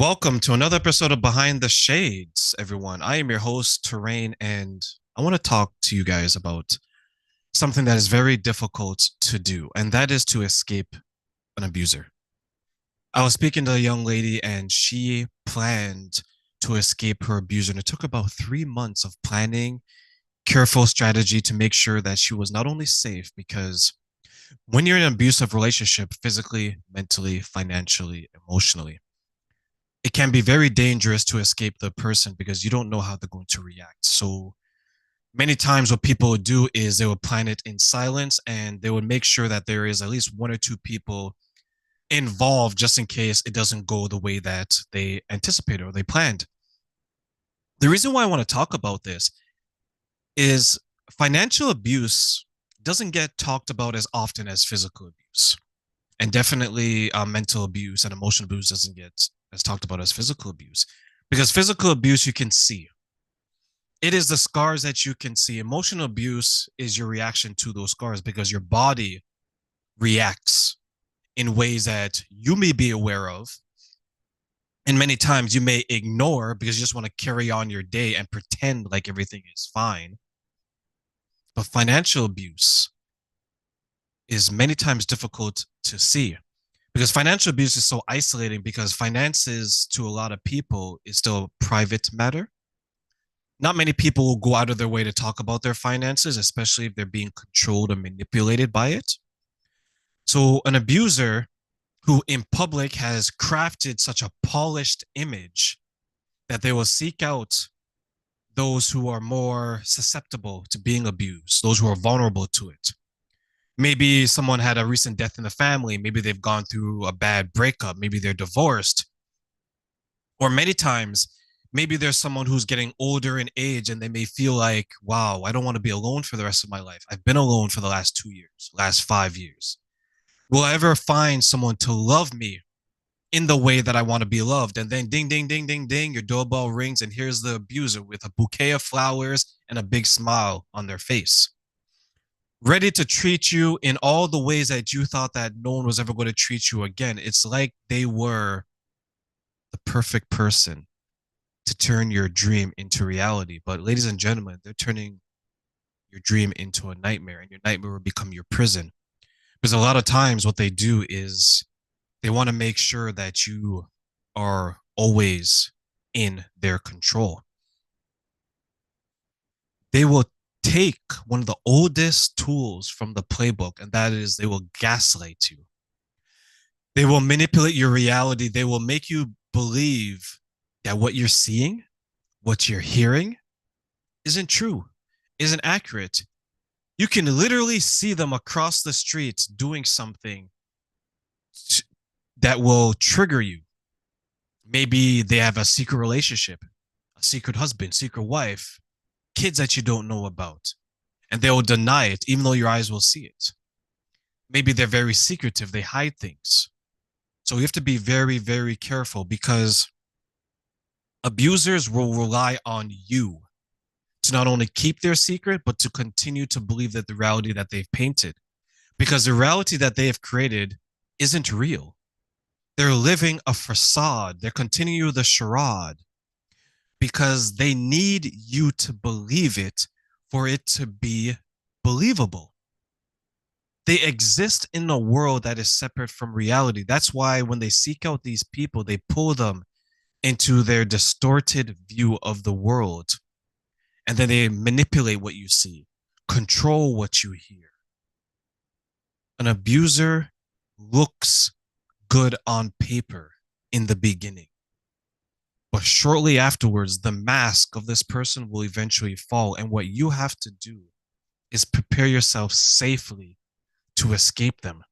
Welcome to another episode of Behind the Shades, everyone. I am your host, Terraine, and I want to talk to you guys about something that is very difficult to do, and that is to escape an abuser. I was speaking to a young lady, and she planned to escape her abuser, and it took about 3 months of planning, careful strategy to make sure that she was not only safe, because when you're in an abusive relationship, physically, mentally, financially, emotionally, it can be very dangerous to escape the person because you don't know how they're going to react. So many times what people would do is they would plan it in silence and they would make sure that there is at least one or two people involved just in case it doesn't go the way that they anticipated or they planned. The reason why I want to talk about this is financial abuse doesn't get talked about as often as physical abuse. And definitely mental abuse and emotional abuse doesn't get as talked about as physical abuse, because physical abuse you can see, it is the scars that you can see. Emotional abuse is your reaction to those scars because your body reacts in ways that you may be aware of, and many times you may ignore because you just want to carry on your day and pretend like everything is fine. But financial abuse is many times difficult to see because financial abuse is so isolating, because finances to a lot of people is still a private matter. Not many people will go out of their way to talk about their finances, especially if they're being controlled or manipulated by it. So an abuser who in public has crafted such a polished image that they will seek out those who are more susceptible to being abused, those who are vulnerable to it. Maybe someone had a recent death in the family. Maybe they've gone through a bad breakup. Maybe they're divorced. Or many times, maybe there's someone who's getting older in age and they may feel like, wow, I don't want to be alone for the rest of my life. I've been alone for the last 2 years, last 5 years. Will I ever find someone to love me in the way that I want to be loved? And then ding, ding, ding, ding, ding, your doorbell rings and here's the abuser with a bouquet of flowers and a big smile on their face, ready to treat you in all the ways that you thought that no one was ever going to treat you again. It's like they were the perfect person to turn your dream into reality. But ladies and gentlemen, they're turning your dream into a nightmare, and your nightmare will become your prison. Because a lot of times what they do is they want to make sure that you are always in their control. They will take one of the oldest tools from the playbook, and that is they will gaslight you. They will manipulate your reality. They will make you believe that what you're seeing, what you're hearing, isn't true, isn't accurate. You can literally see them across the street doing something that will trigger you. Maybe they have a secret relationship, a secret husband, secret wife, kids that you don't know about, and they will deny it even though your eyes will see it. Maybe they're very secretive, they hide things. So you have to be very, very careful, because abusers will rely on you to not only keep their secret, but to continue to believe that the reality that they've painted, because the reality that they have created isn't real. They're living a facade. They're continuing the charade because they need you to believe it for it to be believable. They exist in a world that is separate from reality. That's why when they seek out these people, they pull them into their distorted view of the world. And then they manipulate what you see, control what you hear. An abuser looks good on paper in the beginning, but shortly afterwards, the mask of this person will eventually fall. And what you have to do is prepare yourself safely to escape them.